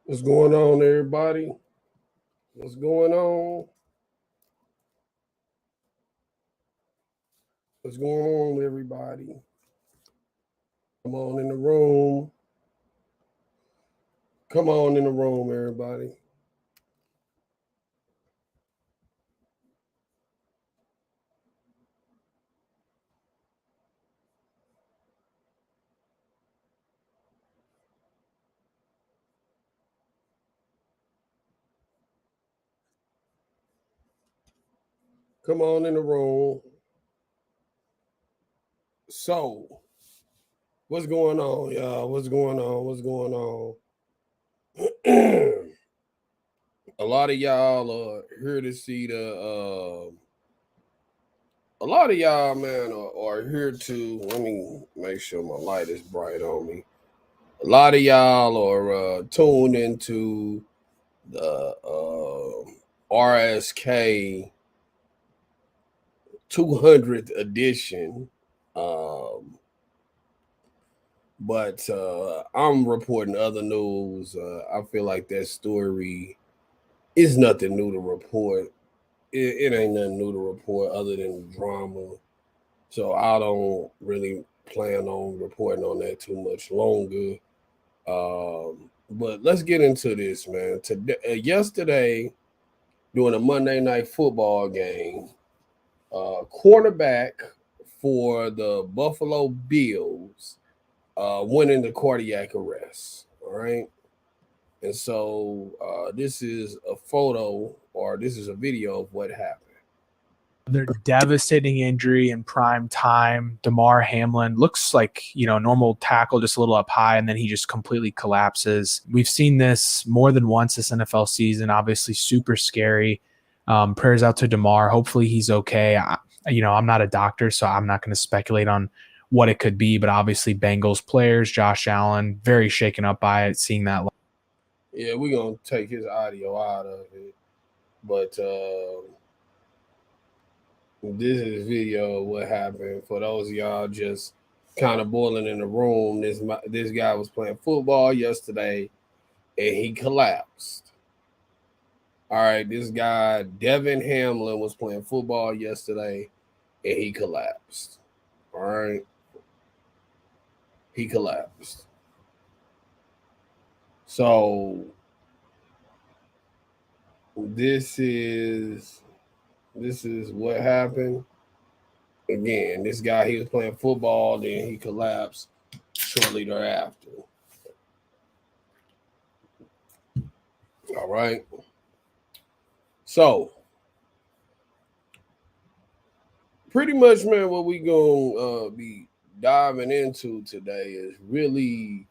What's going on, everybody? What's going on? What's going on, everybody? Come on in the room. Come on in the room, everybody. Come on in the room. So, what's going on, y'all? What's going on? What's going on? A lot of y'all are here to see a lot of y'all, man, are here to. Let me make sure my light is bright on me. A lot of y'all are tuned into the RSK 200th edition. Um, but I'm reporting other news. I feel like that story is nothing new to report. It ain't nothing new to report other than drama. So I don't really plan on reporting on that too much longer. But let's get into this, man. Today, yesterday, during a Monday night football game, cornerback for the Buffalo Bills went into cardiac arrest. All right. And so this is a photo or this is a video of what happened. Their devastating injury in prime time. Damar Hamlin looks like, normal tackle, just a little up high, and then he just completely collapses. We've seen this more than once this NFL season, obviously super scary. Prayers out to Damar. Hopefully he's okay. I'm not a doctor, so I'm not going to speculate on what it could be, but obviously Bengals players, Josh Allen, very shaken up by it, seeing that. Yeah, we're going to take his audio out of it. But this is video of what happened. For those of y'all just kind of boiling in the room, this guy was playing football yesterday and he collapsed. All right, this guy, Damar Hamlin, was playing football yesterday and he collapsed. All right. He collapsed. So this is what happened. Again, this guy, he was playing football, then he collapsed shortly thereafter. All right. So pretty much, man, what we gonna be diving into today is really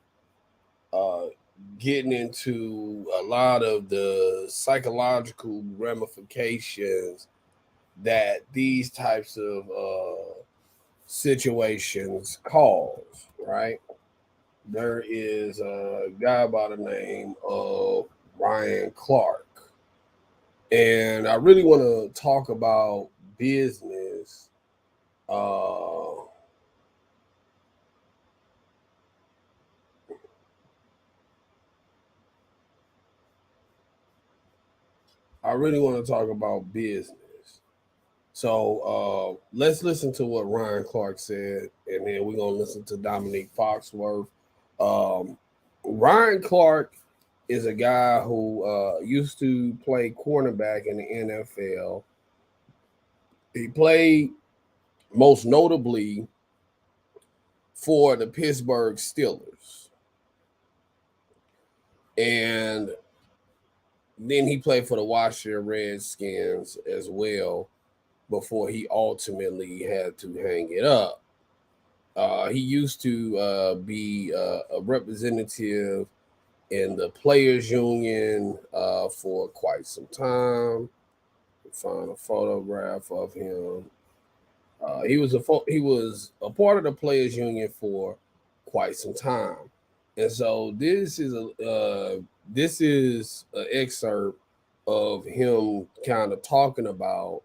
getting into a lot of the psychological ramifications that these types of situations cause, right? There is a guy by the name of Ryan Clark. And I really want to talk about business. I really want to talk about business. So let's listen to what Ryan Clark said, and then we're gonna listen to Dominique Foxworth. Um, Ryan Clark is a guy who used to play cornerback in the NFL. He played most notably for the Pittsburgh Steelers, and then he played for the Washington Redskins as well before he ultimately had to hang it up. He used to be a representative in the players union for quite some time. Find a photograph of him. He was a part of the players union for quite some time, and so this is an excerpt of him kind of talking about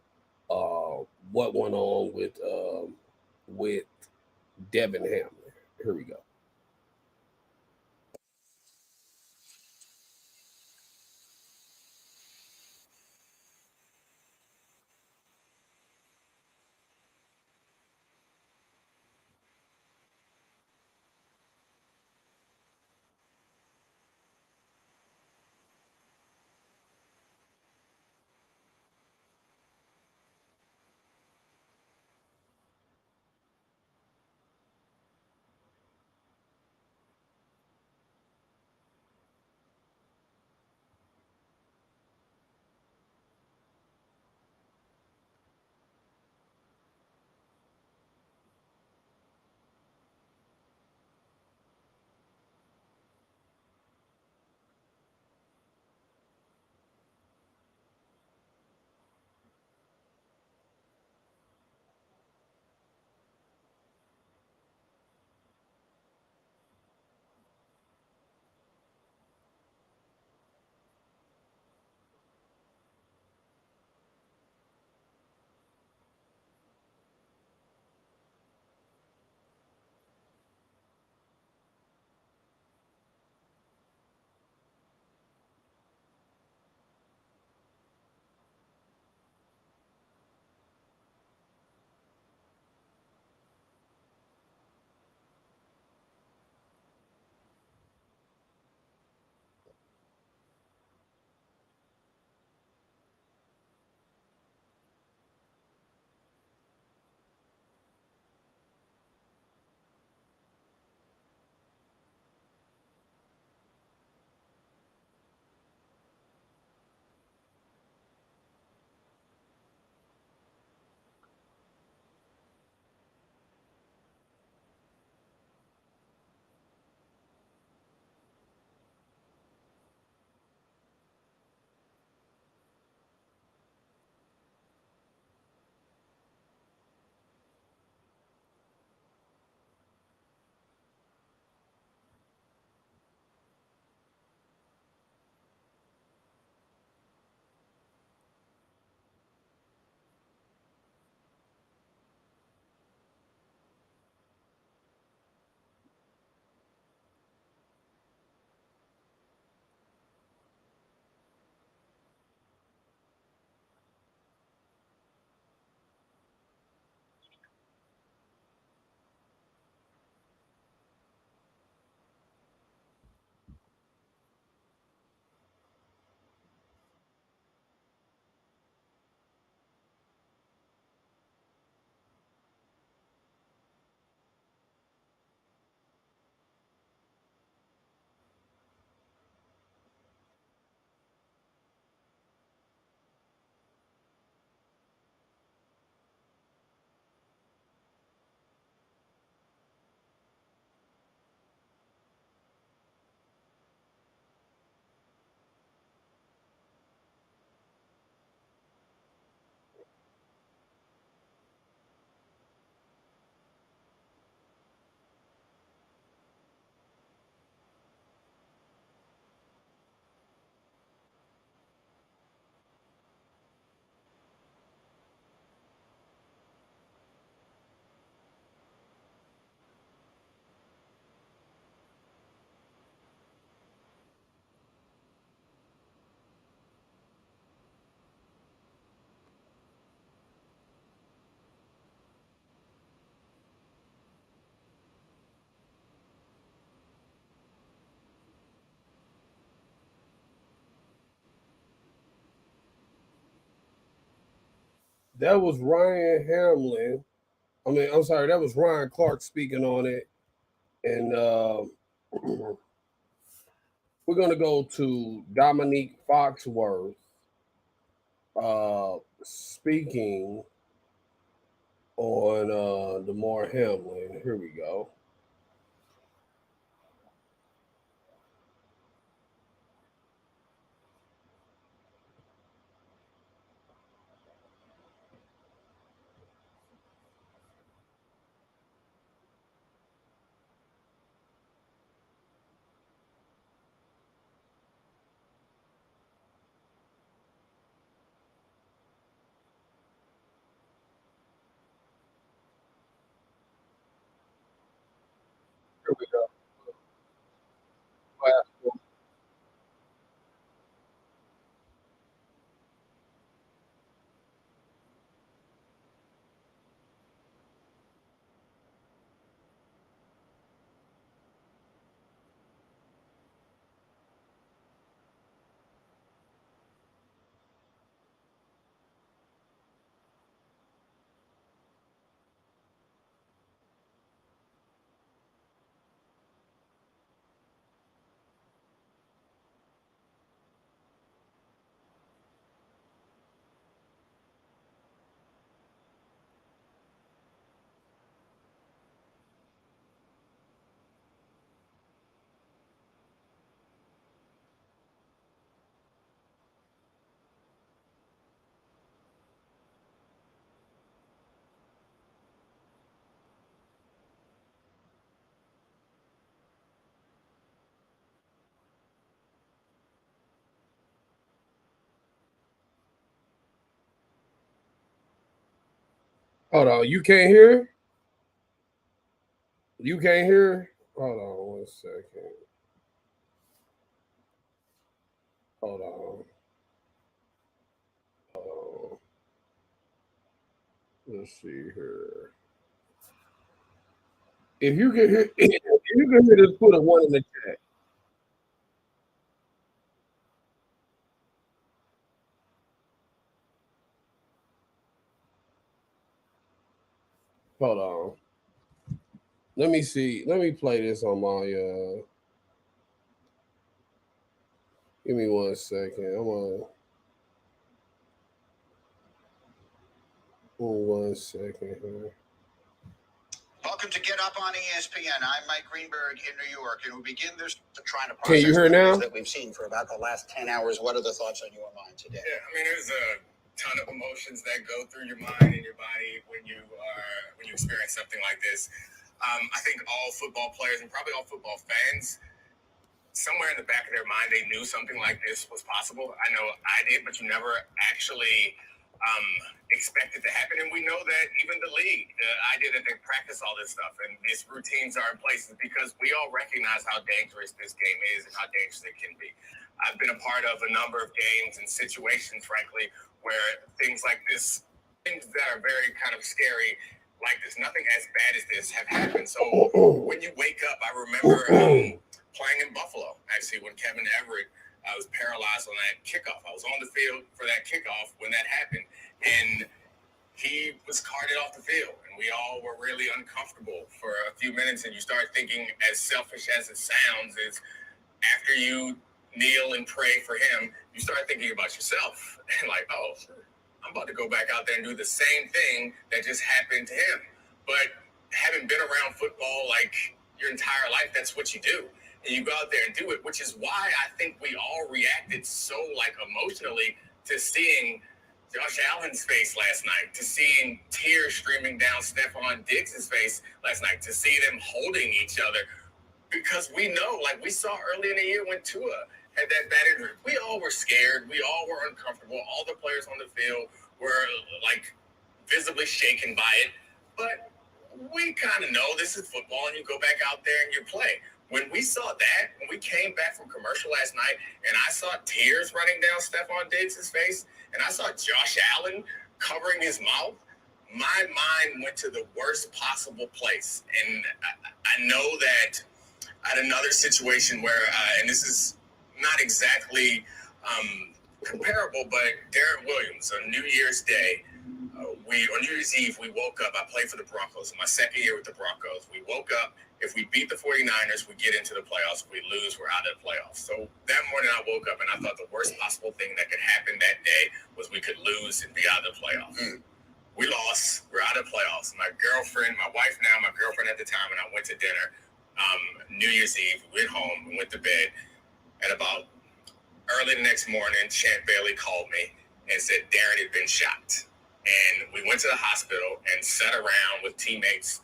what went on with Damar Hamlin. Here we go. That was Ryan Hamlin. I'm sorry, that was Ryan Clark speaking on it. And we're going to go to Dominique Foxworth speaking on Damar Hamlin. Here we go. Here we go. Hold on. You can't hear? You can't hear? Hold on 1 second. Hold on. Hold on. Let's see here. If you can hear, if you can hear, just put a one in the chat. Hold on. Let me see. Let me play this on my. Give me 1 second. I'm on. 1 second here. Welcome to Get Up on ESPN. I'm Mike Greenberg in New York, and we begin this trying to Can process you hear the now? news that we've seen for about the last 10 hours. What are the thoughts on your mind today? Yeah, I mean, there's a ton of emotions that go through your mind and your body when you experience something like this. I think all football players and probably all football fans, somewhere in the back of their mind, they knew something like this was possible. I know I did, but you never actually expect it to happen. And we know that even the league, the idea that they practice all this stuff and these routines are in place is because we all recognize how dangerous this game is and how dangerous it can be. I've been a part of a number of games and situations, frankly, where things like this, things that are very kind of scary, like this, nothing as bad as this have happened. So when you wake up, I remember playing in Buffalo, actually, when Kevin Everett was paralyzed on that kickoff. I was on the field for that kickoff when that happened, and he was carted off the field, and we all were really uncomfortable for a few minutes. And you start thinking, as selfish as it sounds, is after you kneel and pray for him, you start thinking about yourself and like, oh, I'm about to go back out there and do the same thing that just happened to him. But having been around football like your entire life, that's what you do. And you go out there and do it, which is why I think we all reacted so like emotionally to seeing Josh Allen's face last night, to seeing tears streaming down Stephon Diggs' face last night, to see them holding each other. Because we know, like we saw early in the year when Tua had that bad injury, we all were scared. We all were uncomfortable. All the players on the field were like visibly shaken by it. But we kind of know this is football, and you go back out there and you play. When we saw that, when we came back from commercial last night, and I saw tears running down Stephon Diggs' face, and I saw Josh Allen covering his mouth, my mind went to the worst possible place. And I know that I had another situation where, and this is not exactly comparable, but Darren Williams on New Year's Day on New Year's Eve, we woke up. I played for the Broncos in my second year with the Broncos. We woke up. If we beat the 49ers, we get into the playoffs. If we lose, we're out of the playoffs. So that morning I woke up and I thought the worst possible thing that could happen that day was we could lose and be out of the playoffs. We lost. We're out of the playoffs. My girlfriend, my wife now, my girlfriend at the time, and I went to dinner New Year's Eve. We went home. We went to bed. At about early the next morning, Champ Bailey called me and said Darren had been shot. And we went to the hospital and sat around with teammates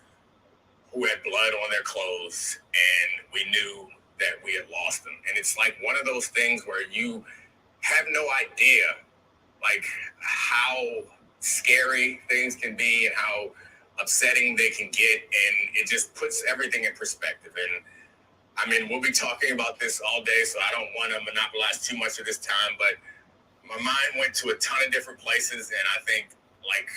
who had blood on their clothes, and we knew that we had lost them. And it's like one of those things where you have no idea, like, how scary things can be and how upsetting they can get, and it just puts everything in perspective. And I mean, we'll be talking about this all day, so I don't want to monopolize too much of this time, but my mind went to a ton of different places, and I think, like,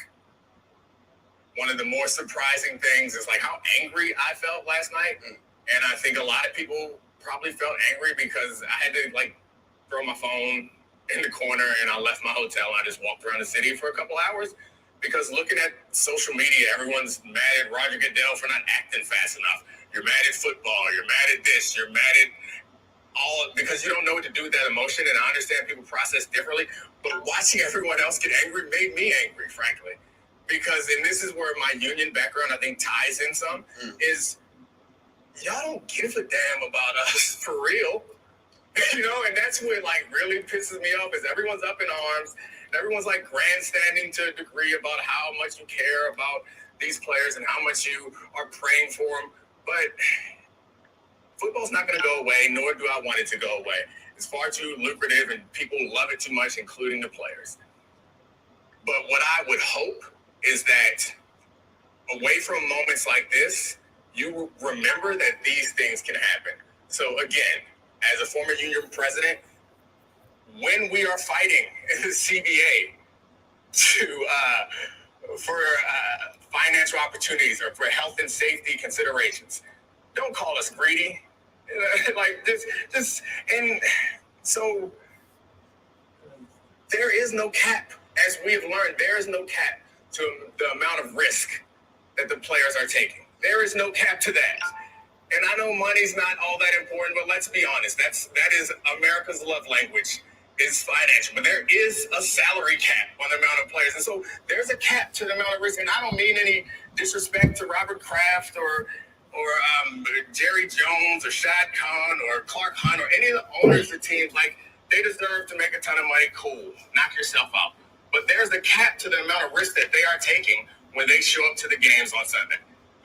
one of the more surprising things is, like, how angry I felt last night. And I think a lot of people probably felt angry because I had to, like, throw my phone in the corner and I left my hotel and I just walked around the city for a couple hours because looking at social media, everyone's mad at Roger Goodell for not acting fast enough. You're mad at football. You're mad at this. You're mad at all because you don't know what to do with that emotion. And I understand people process differently, but watching everyone else get angry made me angry, frankly. Because, and this is where my union background, I think, ties in some, is y'all don't give a damn about us for real. You know, and that's what, like, really pisses me off is everyone's up in arms. And everyone's, like, grandstanding to a degree about how much you care about these players and how much you are praying for them. But football's not going to go away, nor do I want it to go away. It's far too lucrative, and people love it too much, including the players. But what I would hope is that away from moments like this, you remember that these things can happen. So again, as a former union president, when we are fighting in the CBA for financial opportunities or for health and safety considerations, don't call us greedy. Like this, and so there is no cap. As we've learned, there is no cap to the amount of risk that the players are taking. There is no cap to that. And I know money's not all that important, but let's be honest. That is America's love language is financial. But there is a salary cap on the amount of players. And so there's a cap to the amount of risk. And I don't mean any disrespect to Robert Kraft or Jerry Jones or Shad Khan or Clark Hunt or any of the owners of teams. Like, they deserve to make a ton of money. Cool. Knock yourself out. But there's a cap to the amount of risk that they are taking when they show up to the games on Sunday.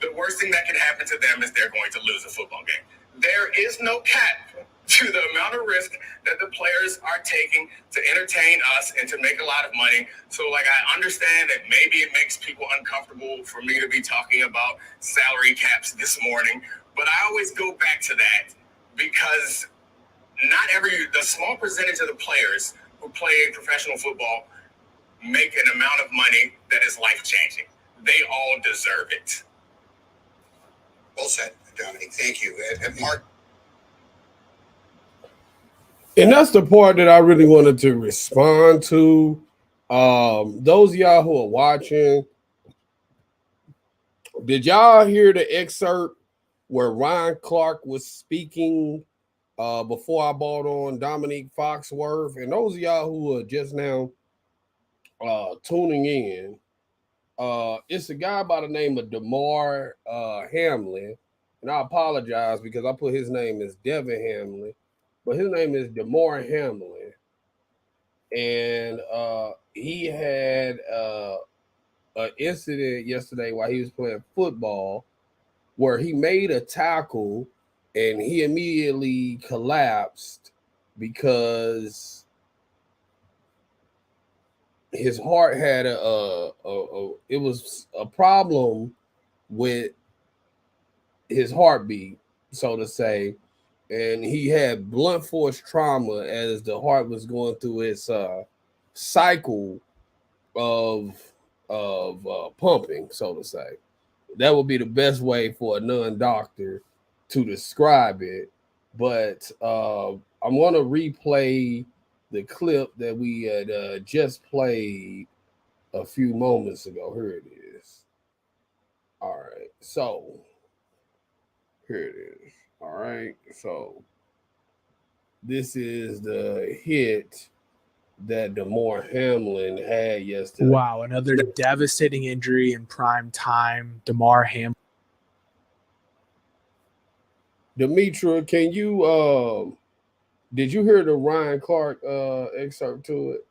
The worst thing that can happen to them is they're going to lose a football game. There is no cap to the amount of risk that the players are taking to entertain us and to make a lot of money. So, like, I understand that maybe it makes people uncomfortable for me to be talking about salary caps this morning, but I always go back to that because the small percentage of the players who play professional football make an amount of money that is life-changing. They all deserve it. Well said, Dominique. Thank you. And Mark. And that's the part that I really wanted to respond to. Those of y'all who are watching, did y'all hear the excerpt where Ryan Clark was speaking before I bought on Dominique Foxworth? And those of y'all who are just now tuning in, it's a guy by the name of Damar Hamlin, and I apologize because I put his name as Devin Hamlin, but his name is Damar Hamlin, and he had an incident yesterday while he was playing football where he made a tackle and he immediately collapsed because his heart had it was a problem with his heartbeat, so to say, and he had blunt force trauma as the heart was going through its cycle of pumping, so to say. That would be the best way for a non-doctor to describe it. But I'm going to replay the clip that we had just played a few moments ago. Here it is. All right, so here it is. All right, so this is the hit that Damar Hamlin had yesterday. Wow, another devastating injury in prime time. Damar Hamlin. Demetra, can you did you hear the Ryan Clark excerpt to it?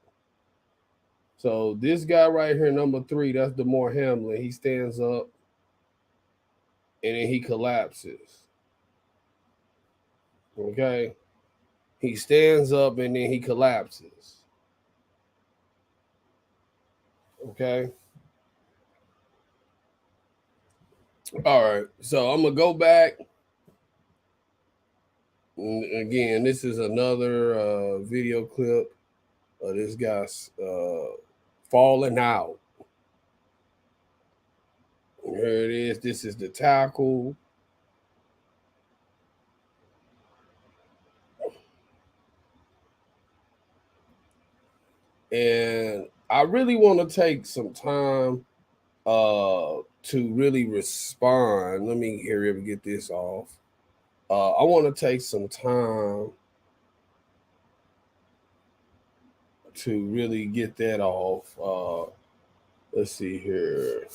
So this guy right here, number 3, that's Damar Hamlin. He stands up and then he collapses. Okay. He stands up and then he collapses. Okay. All right. So I'm gonna go back. And again, this is another video clip of this guy's falling out. Here it is. This is the tackle. And I really want to take some time to really respond. Let me hurry up and get this off. I want to take some time to really get that off. Let's see here.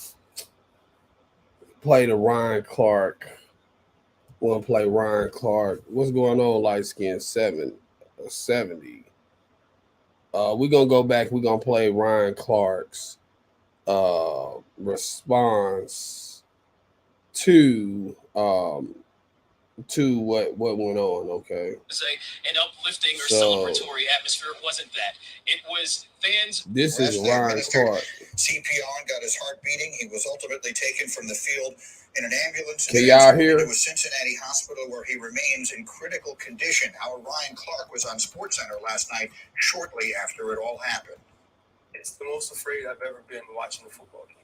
Play the Ryan Clark. Want to play Ryan Clark. What's going on, light skin 70? We're gonna go back. We're gonna play Ryan Clark's response to what went on. Okay. Say an uplifting or celebratory atmosphere. It wasn't that. It was fans. This is Ryan Clark. CPR and got his heart beating. He was ultimately taken from the field in an ambulance. Can y'all hear? To a Cincinnati hospital where he remains in critical condition. Our Ryan Clark was on SportsCenter last night shortly after it all happened. It's the most afraid I've ever been watching a football game.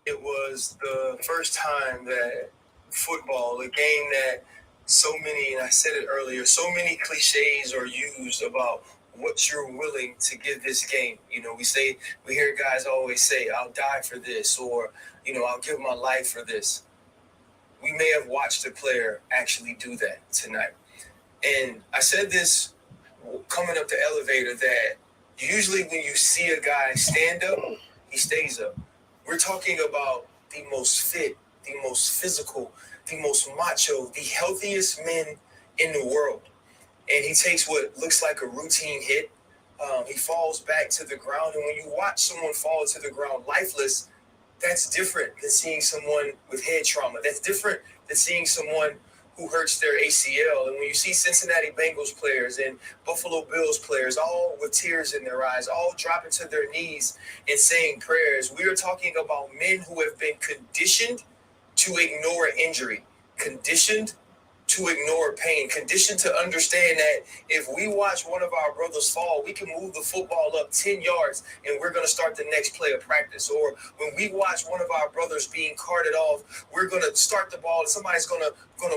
It was the first time that football, a game that so many, and I said it earlier, so many cliches are used about what you're willing to give this game. You know, we hear guys always say, I'll die for this, or, you know, I'll give my life for this. We may have watched a player actually do that tonight. And I said this coming up the elevator that usually when you see a guy stand up, he stays up. We're talking about the most fit, the most physical, the most macho, the healthiest men in the world. And he takes what looks like a routine hit. He falls back to the ground. And when you watch someone fall to the ground lifeless, that's different than seeing someone with head trauma. That's different than seeing someone who hurts their ACL. And when you see Cincinnati Bengals players and Buffalo Bills players, all with tears in their eyes, all dropping to their knees and saying prayers, we are talking about men who have been conditioned to ignore injury, conditioned to ignore pain, conditioned to understand that if we watch one of our brothers fall, we can move the football up 10 yards and we're going to start the next play of practice. Or when we watch one of our brothers being carted off, we're going to start the ball and somebody's going to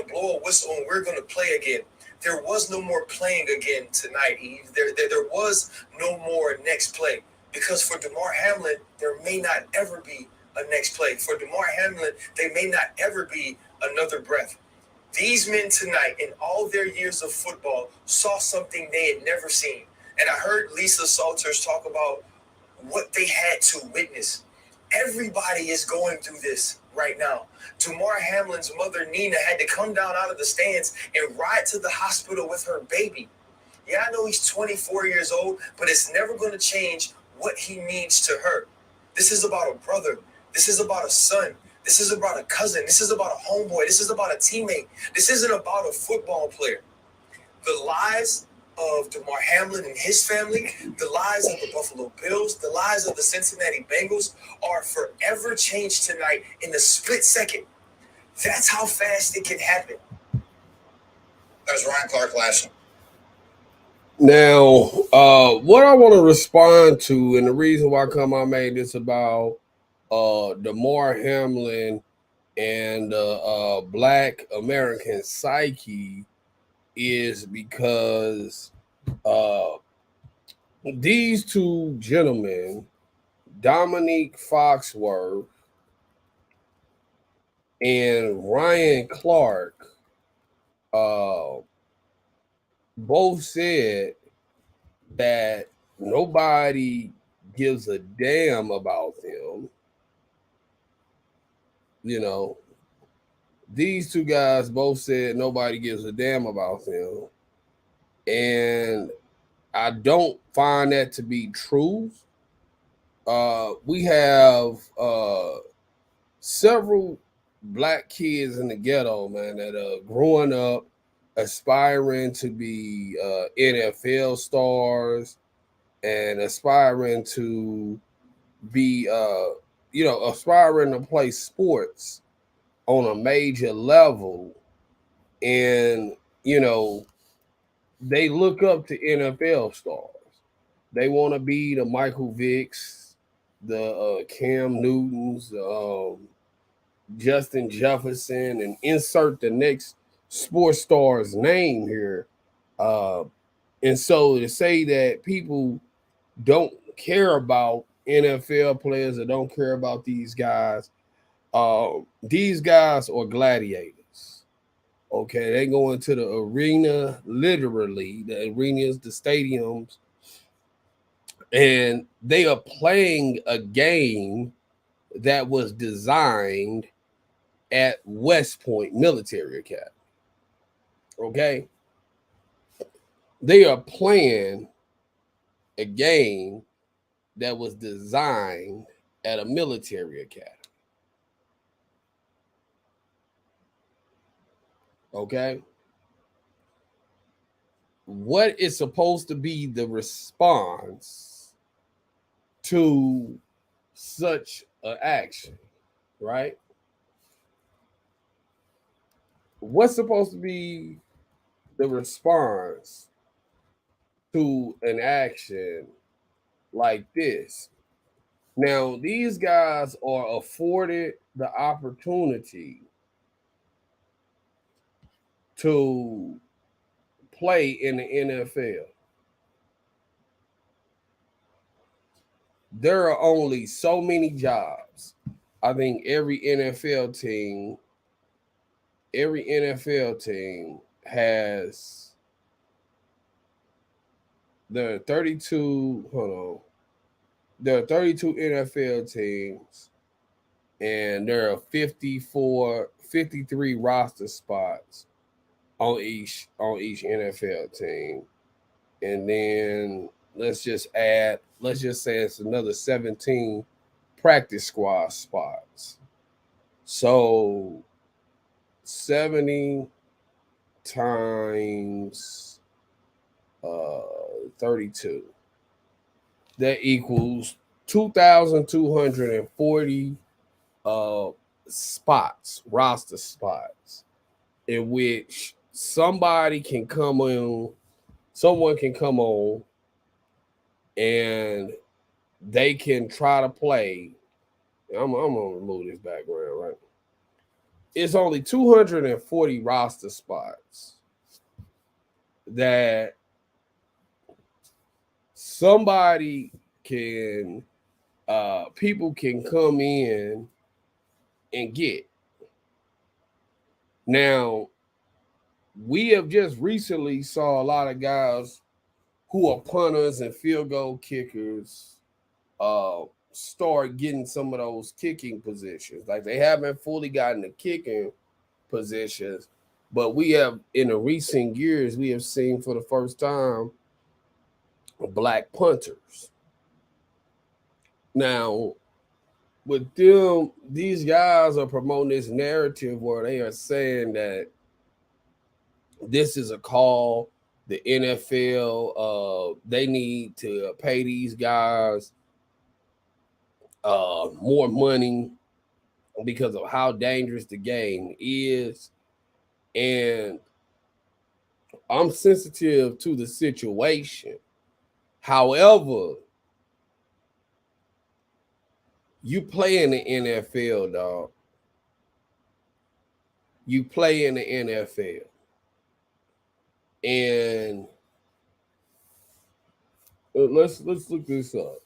blow a whistle and we're going to play again. There was no more playing again tonight, Eve. There was no more next play, because for Damar Hamlin, there may not ever be a next play. For Damar Hamlin, there may not ever be another breath. These men tonight, in all their years of football, saw something they had never seen. And I heard Lisa Salters talk about what they had to witness. Everybody is going through this right now. Damar Hamlin's mother, Nina, had to come down out of the stands and ride to the hospital with her baby. Yeah, I know he's 24 years old, but it's never going to change what he means to her. This is about a brother. This is about a son. This is about a cousin. This is about a homeboy. This is about a teammate. This isn't about a football player. The lives of Damar Hamlin and his family, the lives of the Buffalo Bills, the lives of the Cincinnati Bengals are forever changed tonight in a split second. That's how fast it can happen. That was Ryan Clark last night. Now, what I want to respond to, and the reason why I made this about Damar Hamlin and Black American psyche is because these two gentlemen Dominique Foxworth and Ryan Clark both said that nobody gives a damn about them. You know, these two guys both said nobody gives a damn about them. And I don't find that to be true. We have several black kids in the ghetto, man, that are growing up, aspiring to be NFL stars and aspiring to be, aspiring to play sports on a major level. And, they look up to NFL stars. They want to be the Michael Vicks, the Cam Newtons, Justin Jefferson, and insert the next sports star's name here. And so to say that people don't care about NFL players or don't care about these guys are gladiators. Okay, they go into the arena, literally. The arenas, the stadiums, and they are playing a game that was designed at West Point Military Academy. Okay, they are playing a game that was designed at a military academy. Okay, what is supposed to be the response to such an action, right? What's supposed to be the response to an action like this? Now, these guys are afforded the opportunity to play in the NFL. There are only so many jobs. I think every NFL team has there are 32, hold on. There are 32 NFL teams and there are 53 roster spots on each NFL team. And then let's just say it's another 17 practice squad spots. So 70 times 32. That equals 2,240 roster spots, in which someone can come on and they can try to play. I'm gonna remove this background, right? It's only 240 roster spots that somebody can people can come in and get. Now, we have just recently saw a lot of guys who are punters and field goal kickers start getting some of those kicking positions. Like, they haven't fully gotten the kicking positions, but we have, in the recent years, we have seen for the first time black punters. Now, with them, these guys are promoting this narrative where they are saying that this is a call. The NFL, they need to pay these guys more money because of how dangerous the game is. And I'm sensitive to the situation. However, you play in the NFL, dog. You play in the NFL. And let's look this up.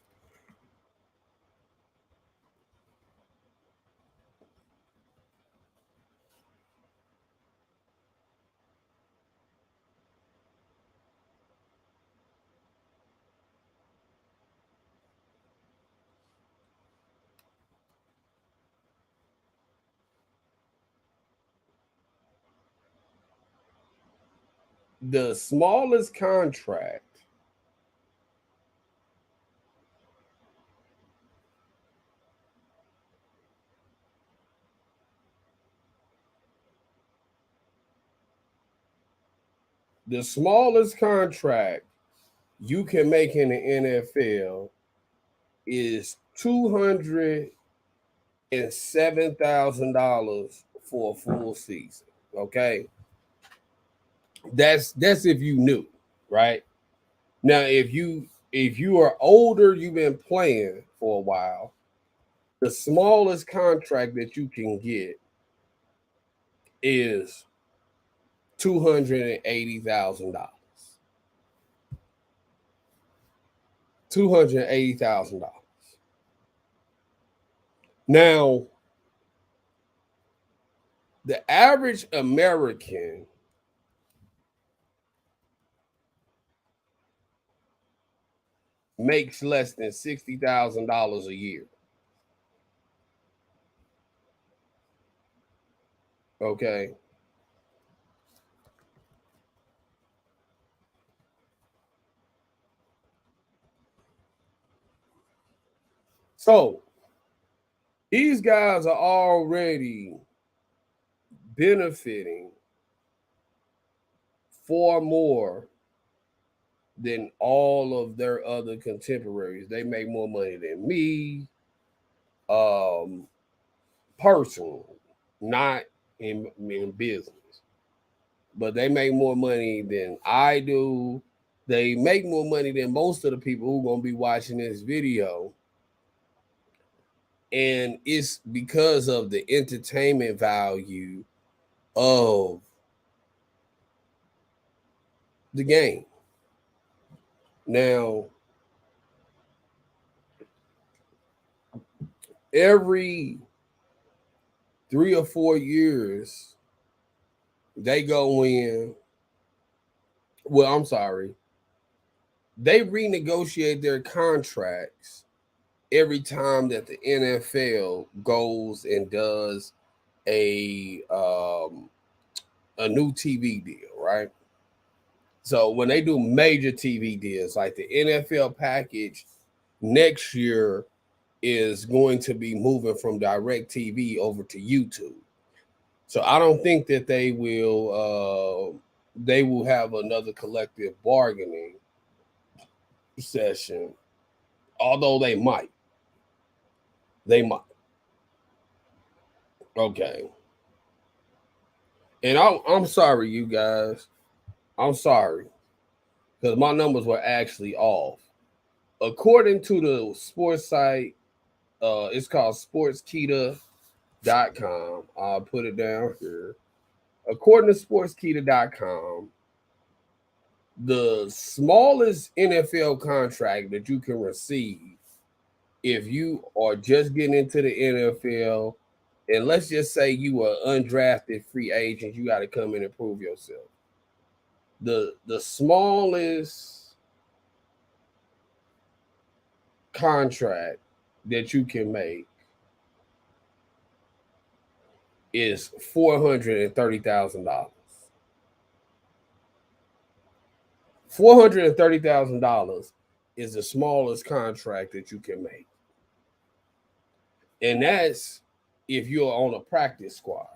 the smallest contract you can make in the NFL is $207,000 for a full season. Okay, that's if you knew, right? Now, if you are older, you've been playing for a while, the smallest contract that you can get is $280,000. $280,000. Now, the average American makes less than $60,000 a year. Okay. So these guys are already benefiting far more than all of their other contemporaries. They make more money than me, personally, not in business. But they make more money than I do. They make more money than most of the people who are going to be watching this video. And it's because of the entertainment value of the game. Now, every 3 or 4 years, they go in. Well, I'm sorry. They renegotiate their contracts every time that the NFL goes and does a new TV deal, right? So when they do major TV deals, like the NFL package next year is going to be moving from direct TV over to YouTube. So I don't think that they will have another collective bargaining session, although they might. They might. Okay. And I'm sorry, you guys. I'm sorry. Because my numbers were actually off. According to the sports site, it's called sportsketa.com. I'll put it down here. According to sportsketa.com, the smallest NFL contract that you can receive if you are just getting into the NFL, and let's just say you are undrafted free agent, you got to come in and prove yourself. The smallest contract that you can make is $430,000. $430,000 is the smallest contract that you can make. And that's if you're on a practice squad.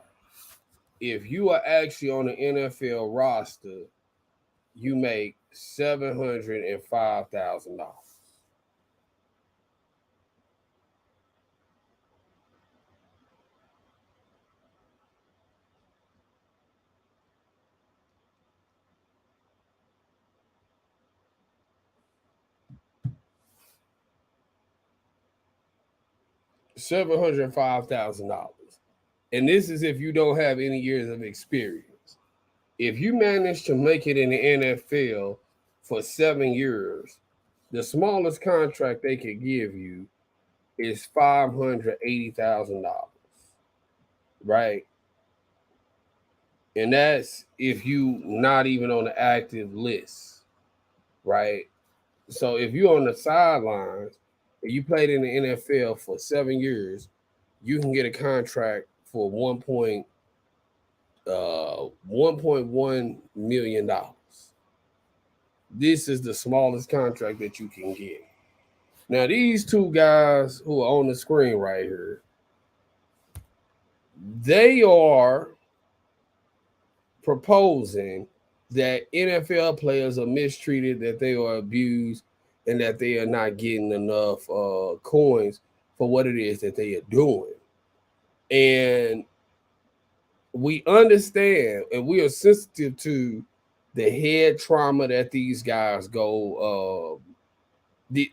If you are actually on the NFL roster, you make $705,000. $705,000. And this is if you don't have any years of experience. If you manage to make it in the NFL for 7 years, the smallest contract they could give you is $580,000. Right? And that's if you not even on the active list. Right? So if you're on the sidelines and you played in the NFL for 7 years, you can get a contract for $1.1 million. this is the smallest contract that you can get. Now, these two guys who are on the screen right here, they are proposing that NFL players are mistreated, that they are abused, and that they are not getting enough coins for what it is that they are doing. And we understand and we are sensitive to the head trauma that these guys the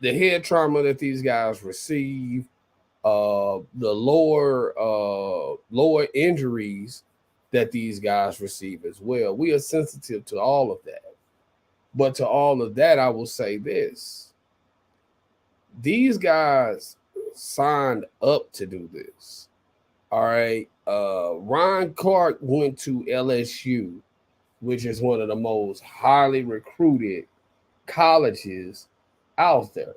head trauma that these guys receive, the lower injuries that these guys receive as well. We are sensitive to all of that. But to all of that, I will say this. These guys signed up to do this. All right. Ryan Clark went to LSU, which is one of the most highly recruited colleges out there.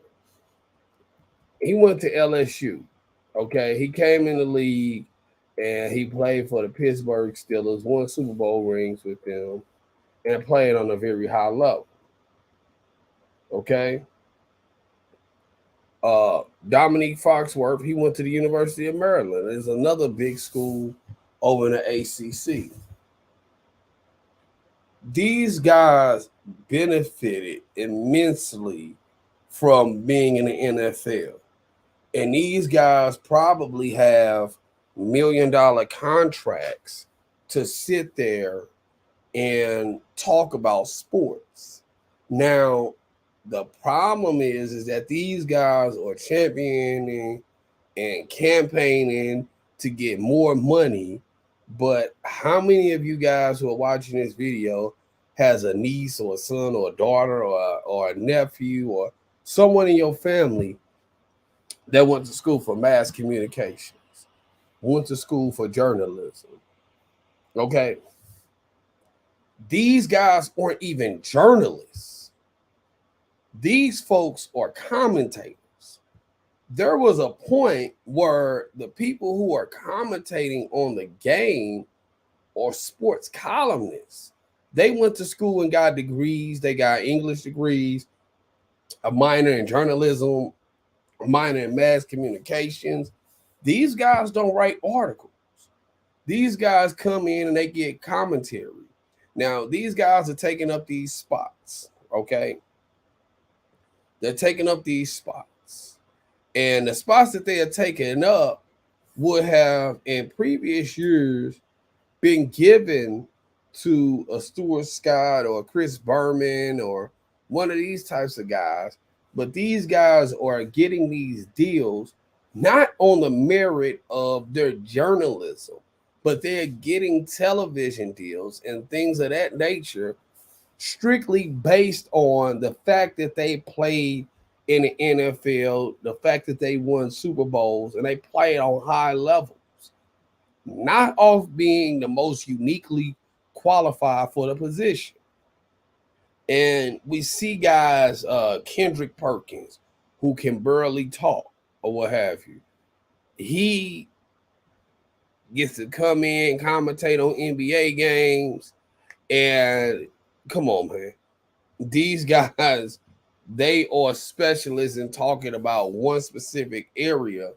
He went to LSU. Okay. He came in the league and he played for the Pittsburgh Steelers, won Super Bowl rings with them, and played on a very high level. Okay. Dominique Foxworth, he went to the University of Maryland. There's another big school over in the ACC. These guys benefited immensely from being in the NFL. And these guys probably have $1 million contracts to sit there and talk about sports. Now, the problem is that these guys are championing and campaigning to get more money. But how many of you guys who are watching this video has a niece or a son or a daughter or a nephew or someone in your family that went to school for mass communications, went to school for journalism? Okay. These guys aren't even journalists. These folks are commentators. There was a point where the people who are commentating on the game are sports columnists. They went to school and got degrees. They got English degrees, a minor in journalism, a minor in mass communications. These guys don't write articles. These guys come in and they get commentary. Now, these guys are taking up these spots, okay? They're taking up these spots. And the spots that they are taking up would have in previous years been given to a Stuart Scott or a Chris Berman or one of these types of guys. But these guys are getting these deals not on the merit of their journalism, but they're getting television deals and things of that nature strictly based on the fact that they played in the NFL, the fact that they won Super Bowls and they played on high levels, not off being the most uniquely qualified for the position. And we see guys, Kendrick Perkins, who can barely talk or what have you. He gets to come in, commentate on NBA games, and come on, man. These guys, they are specialists in talking about one specific area,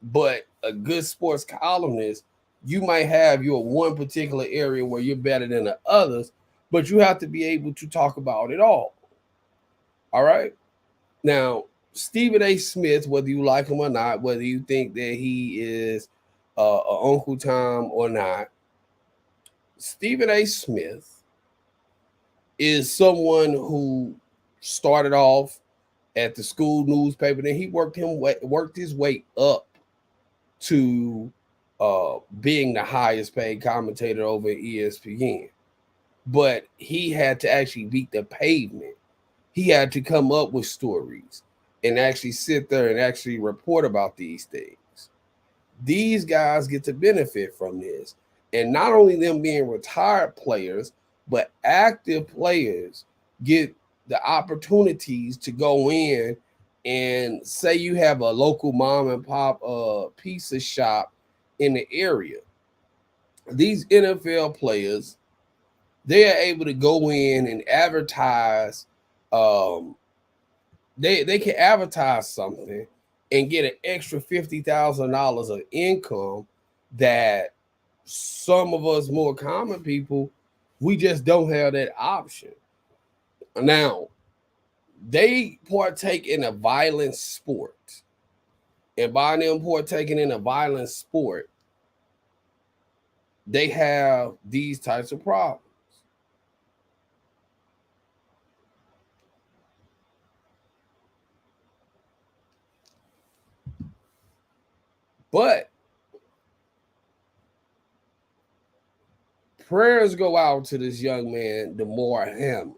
but a good sports columnist, you might have your one particular area where you're better than the others, but you have to be able to talk about it all. All right. Now, Stephen A. Smith, whether you like him or not, whether you think that he is Uncle Tom or not, Stephen A. Smith is someone who started off at the school newspaper, then he worked his way up to being the highest paid commentator over at ESPN. But he had to actually beat the pavement. He had to come up with stories and actually sit there and actually report about these things. These guys get to benefit from this. And not only them being retired players, but active players get the opportunities to go in and say you have a local mom and pop pizza shop in the area. These NFL players, they are able to go in and advertise They can advertise something and get an extra $50,000 of income that some of us more common people, we just don't have that option. Now, they partake in a violent sport. And by them partaking in a violent sport, they have these types of problems. But prayers go out to this young man, Damar Hamlin.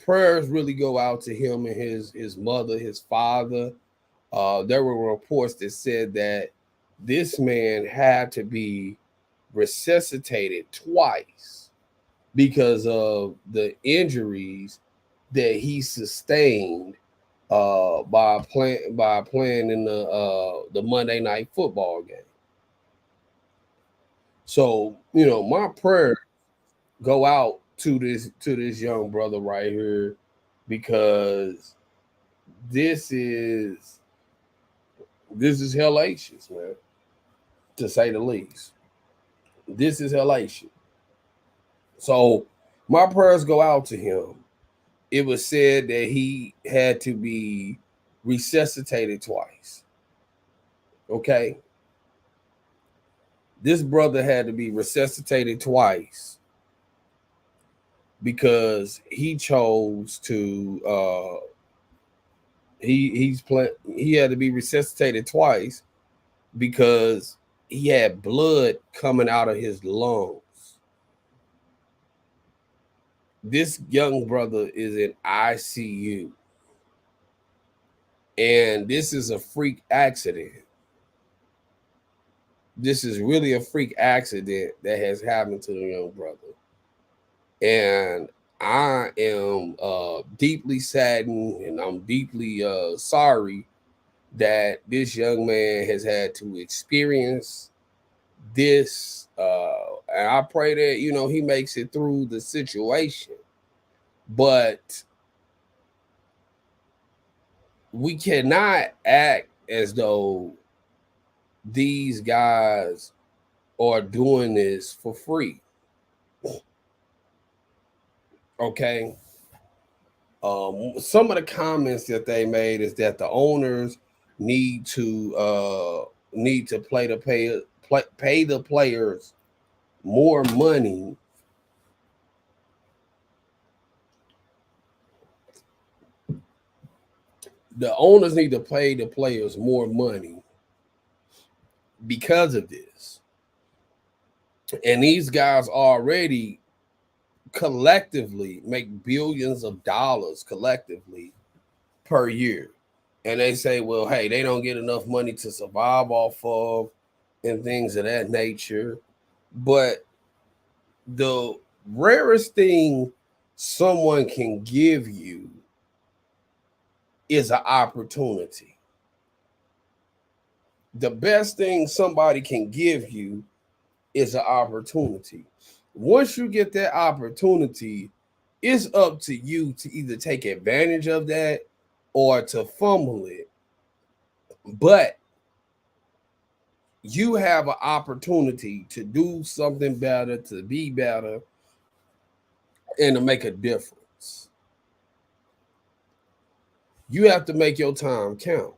Prayers really go out to him and his mother, his father. There were reports that said that this man had to be resuscitated twice because of the injuries that he sustained by playing in the Monday Night Football game. So my prayers go out to this young brother right here, because this is hellacious, man, to say the least. This is hellacious. So my prayers go out to him. It was said that he had to be resuscitated twice. Okay. This brother had to be resuscitated twice because he chose to he had to be resuscitated twice because he had blood coming out of his lungs. This young brother is in ICU. And this is a freak accident. This is really a freak accident that has happened to the young brother. And I am deeply saddened, and I'm deeply sorry that this young man has had to experience this. And I pray that, he makes it through the situation. But we cannot act as though these guys are doing this for free. Okay. Some of the comments that they made is that the owners need to pay the players more money. The owners need to pay the players more money because of this. And these guys already collectively make billions of dollars collectively per year. And they say, well, hey, they don't get enough money to survive off of and things of that nature. But the rarest thing someone can give you is an opportunity. The best thing somebody can give you is an opportunity. Once you get that opportunity, it's up to you to either take advantage of that or to fumble it. But you have an opportunity to do something better, to be better, and to make a difference. You have to make your time count.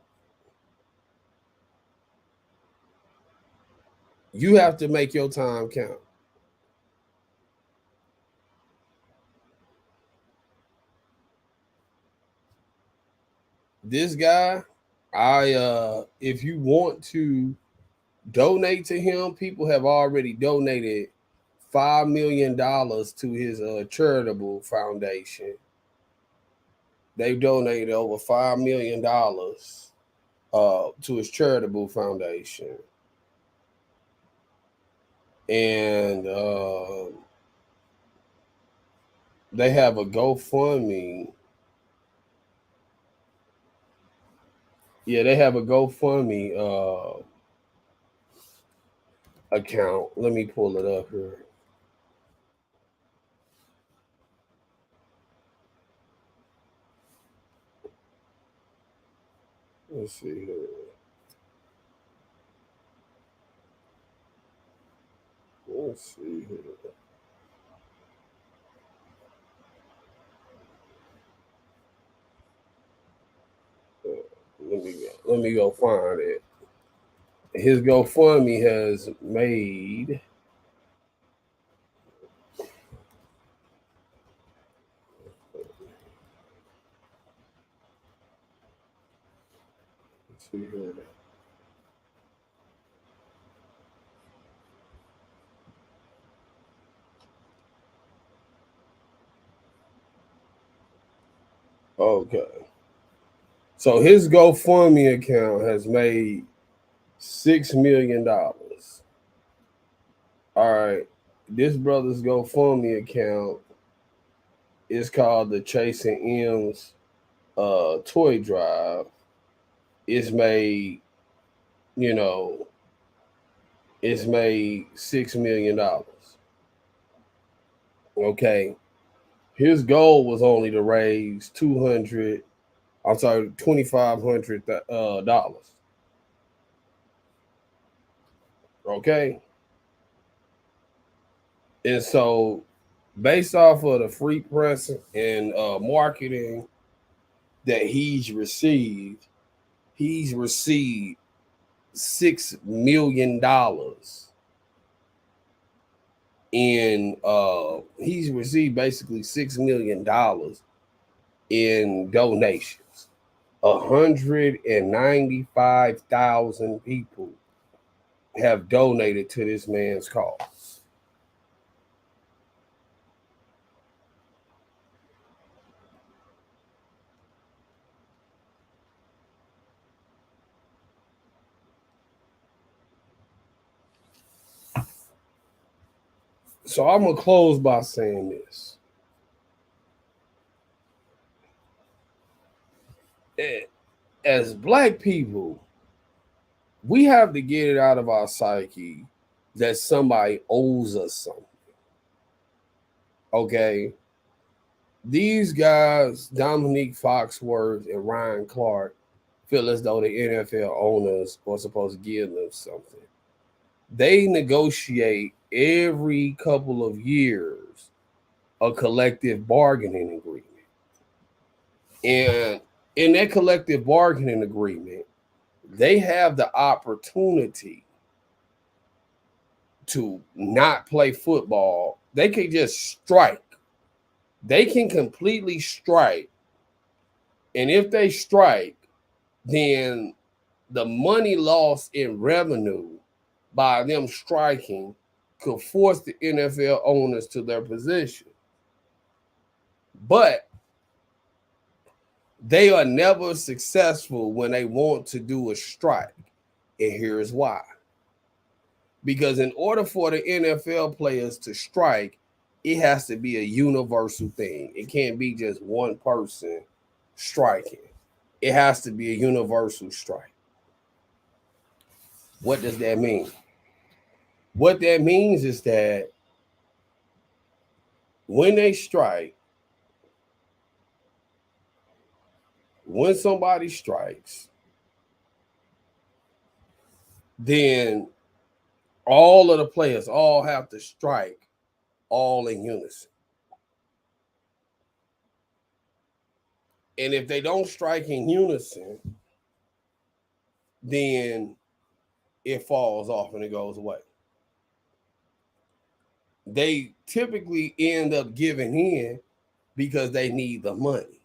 You have to make your time count. This guy, if you want to donate to him, people have already donated $5 million to his charitable foundation. They've donated over $5 million to his charitable foundation. And they have a GoFundMe. Yeah, they have a GoFundMe account. Let me pull it up here. Let's see here. Let's see here. Let me go find it. His GoFundMe has made let's see here. Okay. So his GoFundMe account has made $6 million. All right. This brother's GoFundMe account is called the Chasing M's toy drive. It's made, it's made $6 million. Okay. His goal was only to raise $2,500. Okay. And so based off of the free press and marketing that he's received $6 million in he's received basically $6 million in donations. 195,000 people have donated to this man's cause. So I'm going to close by saying this. As Black people, we have to get it out of our psyche that somebody owes us something. Okay? These guys, Dominique Foxworth and Ryan Clark, feel as though the NFL owners are supposed to give them something. They negotiate every couple of years a collective bargaining agreement. And in that collective bargaining agreement, they have the opportunity to not play football. They can just strike. They can completely strike. And if they strike, then the money lost in revenue by them striking could force the NFL owners to their position. But they are never successful when they want to do a strike. And here's why. Because in order for the NFL players to strike, it has to be a universal thing. It can't be just one person striking. It has to be a universal strike. What does that mean? What that means is that when they strike, when somebody strikes, then all of the players all have to strike all in unison. And if they don't strike in unison, then it falls off and it goes away. They typically end up giving in because they need the money.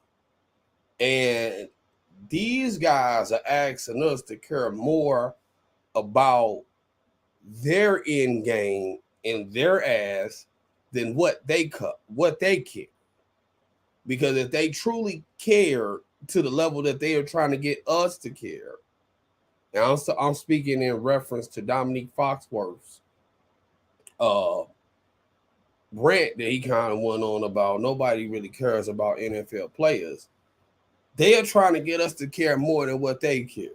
And these guys are asking us to care more about their end game and their ass than what they care. Because if they truly care to the level that they are trying to get us to care, and I'm speaking in reference to Dominique Foxworth's rant that he kind of went on about nobody really cares about NFL players. They are trying to get us to care more than what they care.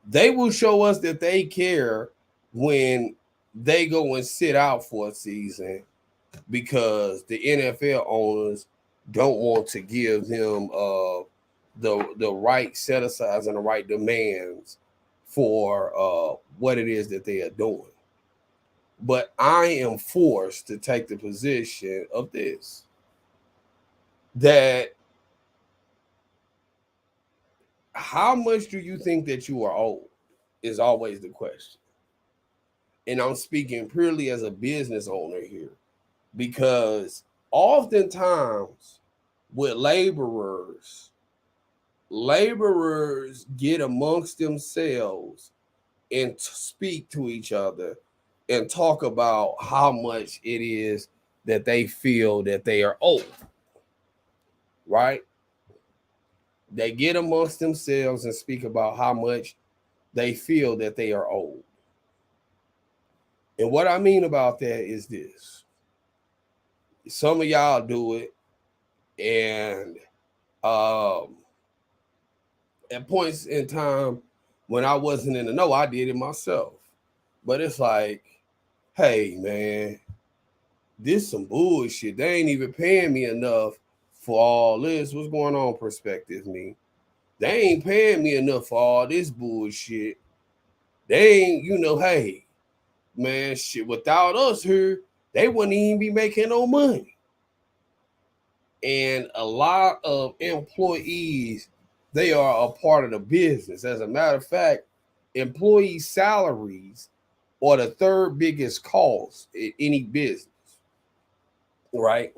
They will show us that they care when they go and sit out for a season because the NFL owners don't want to give them the right set asides and the right demands for what it is that they are doing. But I am forced to take the position of this, that how much do you think that you are old is always the question. And I'm speaking purely as a business owner here, because oftentimes with laborers get amongst themselves and speak to each other and talk about how much it is that they feel that they are old, right? They get amongst themselves and speak about how much they feel that they are old. And what I mean about that is this. Some of y'all do it, and at points in time when I wasn't in the know, I did it myself. But it's like, hey, man, this some bullshit. They ain't even paying me enough for all this. What's going on, Perspective Me? They ain't paying me enough for all this bullshit. They ain't, hey, man, shit, without us here, they wouldn't even be making no money. And a lot of employees, they are a part of the business. As a matter of fact, employee salaries are the third biggest cost in any business, right?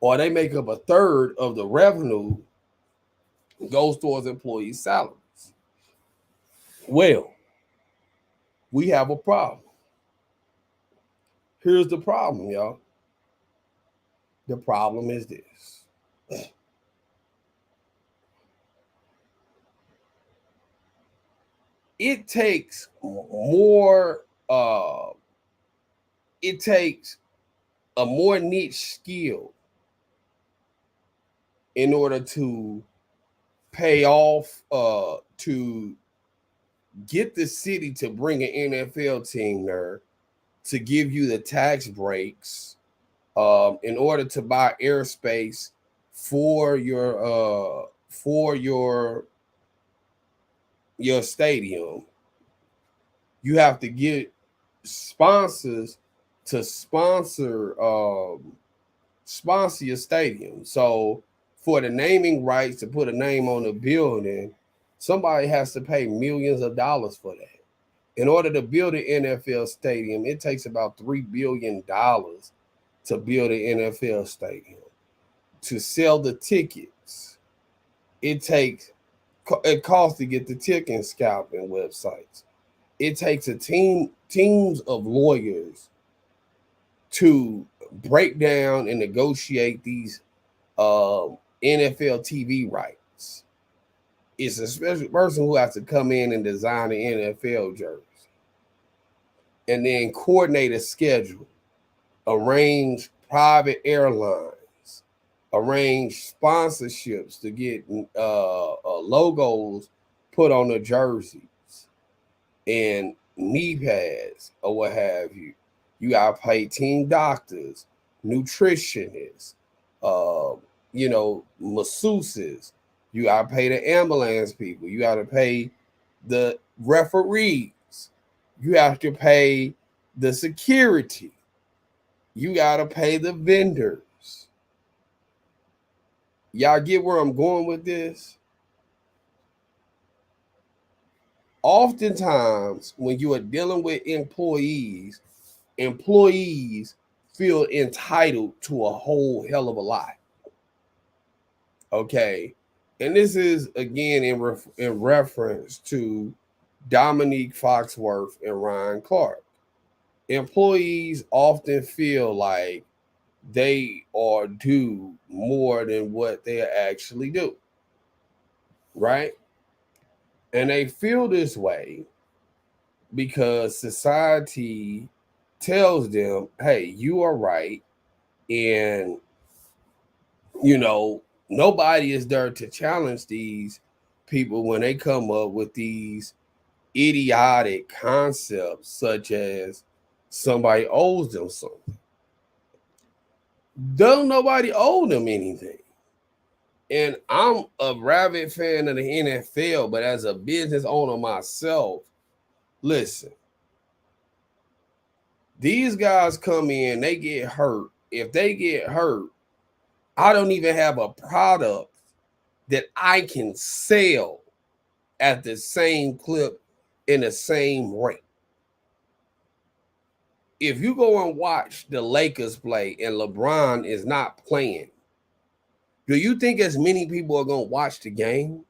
Or they make up a third of the revenue goes towards employee salaries. Well, we have a problem. Here's the problem, y'all. The problem is this. It takes more, it takes a more niche skill in order to pay off, to get the city to bring an NFL team there, to give you the tax breaks, in order to buy airspace for your stadium. You have to get sponsors to sponsor your stadium. So for the naming rights to put a name on the building, somebody has to pay millions of dollars for that. In order to build an NFL stadium, it takes about $3 billion to build an NFL stadium. To sell the tickets, it costs to get the ticket scalping websites. It takes teams of lawyers to break down and negotiate these NFL TV rights. It's a special person who has to come in and design an NFL jersey, and then coordinate a schedule, arrange private airlines, arrange sponsorships to get logos put on the jerseys and knee pads or what have you. You got to pay team doctors, nutritionists, masseuses. You got to pay the ambulance people. You got to pay the referees. You have to pay the security. You got to pay the vendors. Y'all get where I'm going with this? Oftentimes, when you are dealing with employees feel entitled to a whole hell of a lot. Okay. And this is, again, in reference to Dominique Foxworth and Ryan Clark. Employees often feel like they are due more than what they actually do, right? And they feel this way because society tells them, hey, you are right. And, nobody is there to challenge these people when they come up with these idiotic concepts, such as somebody owes them something. Don't nobody owe them anything. And I'm a rabid fan of the NFL, but as a business owner myself, listen, these guys come in, they get hurt. If they get hurt, I don't even have a product that I can sell at the same clip in the same rate. If you go and watch the Lakers play and LeBron is not playing, do you think as many people are going to watch the game?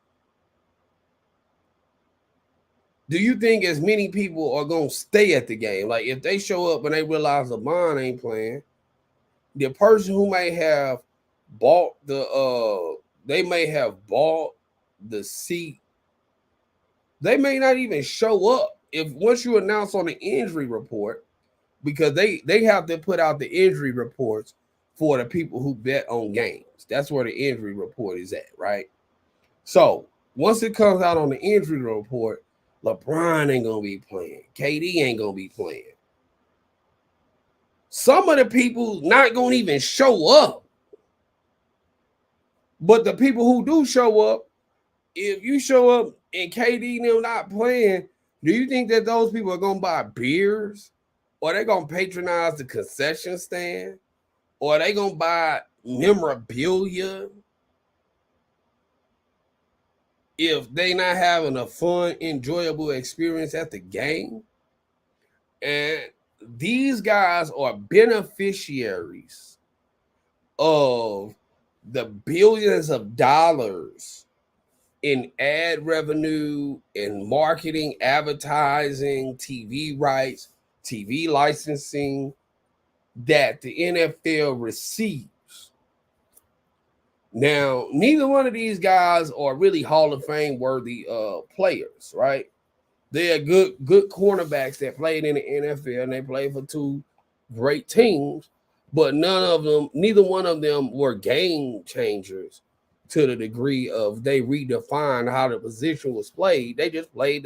Do you think as many people are going to stay at the game? Like if they show up and they realize LeBron ain't playing, the person who may have bought they may have bought the seat, they may not even show up if once you announce on the injury report, because they have to put out the injury reports for the people who bet on games. That's where the injury report is at, right? So once it comes out on the injury report, LeBron ain't gonna be playing, KD ain't gonna be playing. Some of the people not gonna even show up. But the people who do show up, if you show up and KD them not playing, do you think that those people are gonna buy beers? Or they gonna patronize the concession stand? Or they gonna buy memorabilia? If they not having a fun, enjoyable experience at the game? And these guys are beneficiaries of the billions of dollars in ad revenue, in marketing, advertising, TV rights, TV licensing that the NFL receives. Now, neither one of these guys are really Hall of Fame worthy players, right? They're good cornerbacks that played in the NFL, and they played for two great teams, but neither one of them were game changers to the degree of they redefined how the position was played. They just played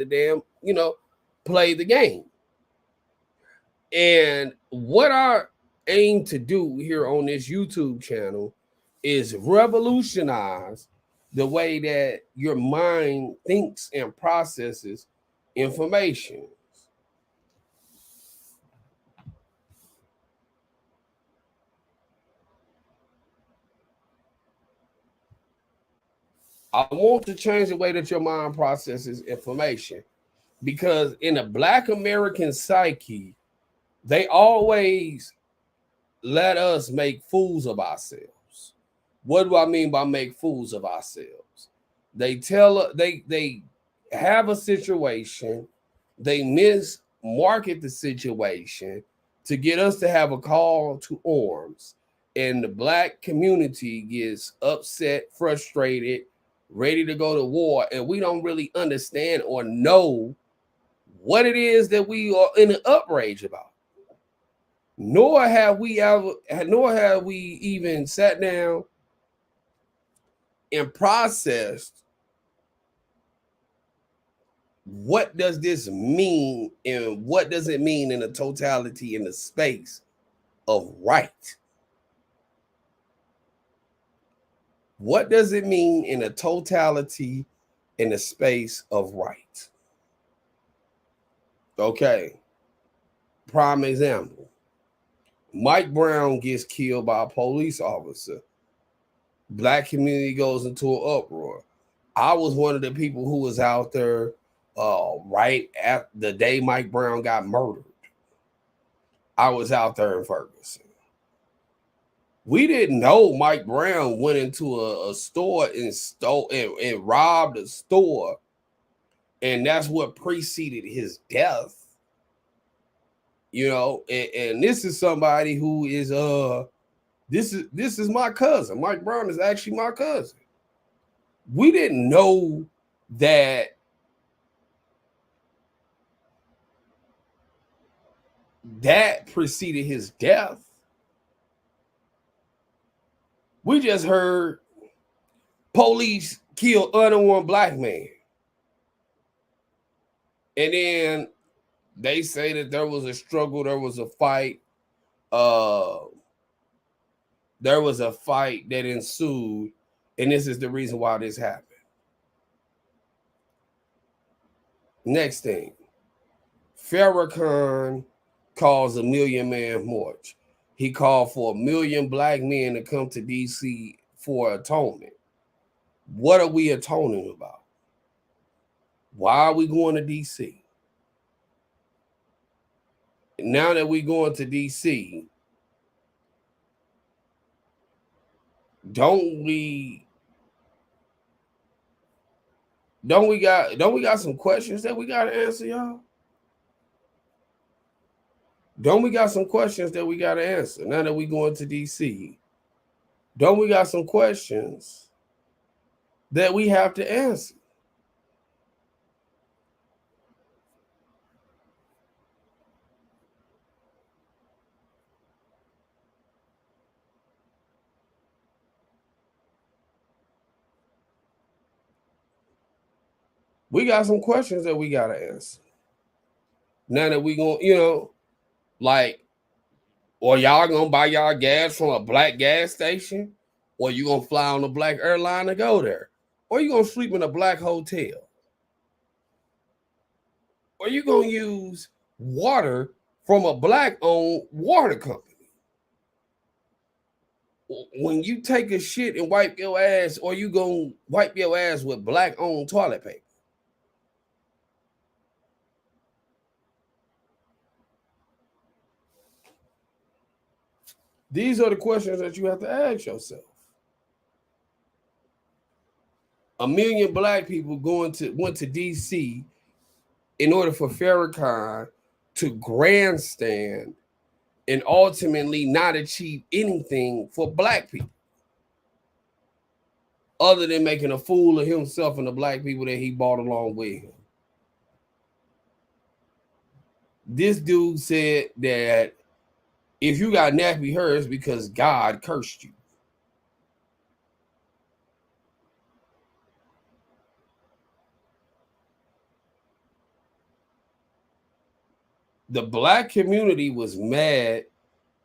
played the game. And what I aim to do here on this YouTube channel is revolutionize the way that your mind thinks and processes information. I want to change the way that your mind processes information, because in the Black American psyche, they always let us make fools of ourselves. What do I mean by make fools of ourselves? They have a situation, they mismarket the situation to get us to have a call to arms, and the Black community gets upset, frustrated, ready to go to war, and we don't really understand or know what it is that we are in an outrage about. Nor have we even sat down and processed what does this mean and what does it mean in the totality in the space of right. What does it mean in the totality in the space of right? Okay. Prime example. Mike Brown gets killed by a police officer. Black community goes into an uproar. I was one of the people who was out there right at the day Mike Brown got murdered. I was out there in Ferguson. We didn't know Mike Brown went into a store and stole and robbed a store, and that's what preceded his death. And this is somebody who is this is my cousin. Mike Brown is actually my cousin. We didn't know that preceded his death. We just heard police kill unarmed Black man. And then they say that there was a struggle, there was a fight. There was a fight that ensued And this is the reason why this happened. Next thing, Farrakhan calls a Million Man March. He called for 1 million black men to come to DC for atonement. What are we atoning about? Why are we going to DC? Now that we're going to DC, don't we got some questions that we got to answer, y'all? Don't we got some questions that we got to answer now that we going to DC? Don't we got some questions that we have to answer? We got some questions that we got to answer. Now that we going, like, or y'all going to buy y'all gas from a black gas station, or you going to fly on a black airline to go there, or you going to sleep in a black hotel, or you going to use water from a black-owned water company. When you take a shit and wipe your ass, or you going to wipe your ass with black-owned toilet paper? These are the questions that you have to ask yourself. 1 million black people went to DC in order for Farrakhan to grandstand and ultimately not achieve anything for black people other than making a fool of himself and the black people that he brought along with him. This dude said that if you got nappy hair, it's because God cursed you. The black community was mad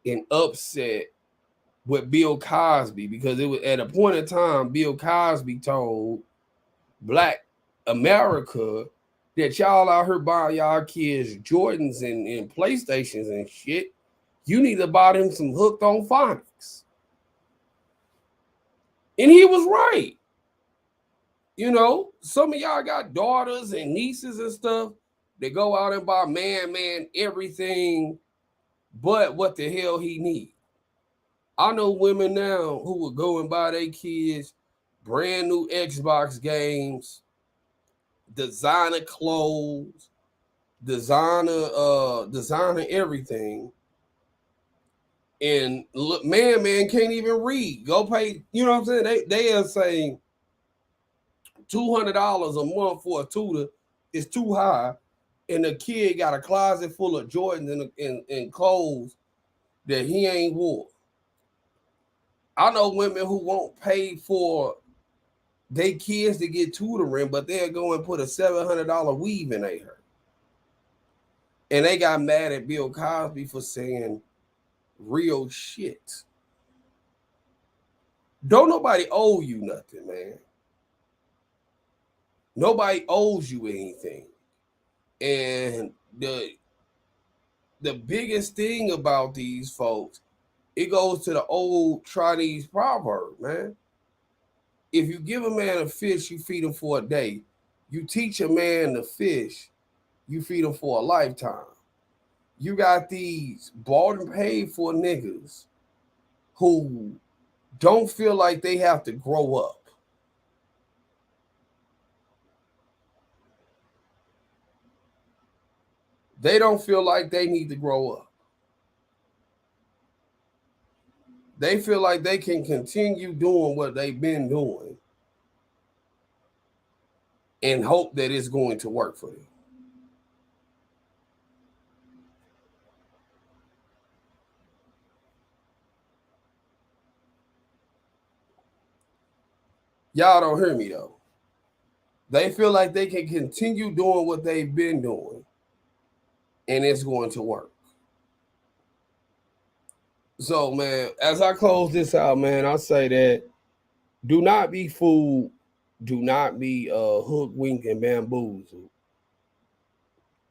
and upset with Bill Cosby because it was at a point in time Bill Cosby told black America that y'all out here buying y'all kids Jordans and PlayStations and shit. You need to buy them some Hooked on Phonics. And he was right. Some of y'all got daughters and nieces and stuff that go out and buy man everything but what the hell he need. I know women now who will go and buy their kids brand new Xbox games, designer clothes, designer everything. And look, man can't even read. Go pay, you know what I'm saying? They are saying $200 a month for a tutor is too high. And the kid got a closet full of Jordans and clothes that he ain't wore. I know women who won't pay for their kids to get tutoring, but they'll go and put a $700 weave in their hair. And they got mad at Bill Cosby for saying real shit. Don't nobody owe you nothing, man. Nobody owes you anything. And the biggest thing about these folks, it goes to the old Chinese proverb, man. If you give a man a fish, you feed him for a day. You teach a man to fish, you feed him for a lifetime. You got these bought and paid for niggas who don't feel like they have to grow up. They don't feel like they need to grow up. They feel like they can continue doing what they've been doing and hope that it's going to work for them. Y'all don't hear me though. They feel like they can continue doing what they've been doing and it's going to work. So, man, as I close this out, man, I say that Do not be fooled. Do not be hook, wink, and bamboozled.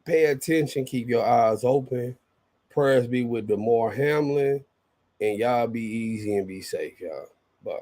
Pay attention. Keep your eyes open. Prayers be with Damar Hamlin. And y'all be easy and be safe, y'all. Bye.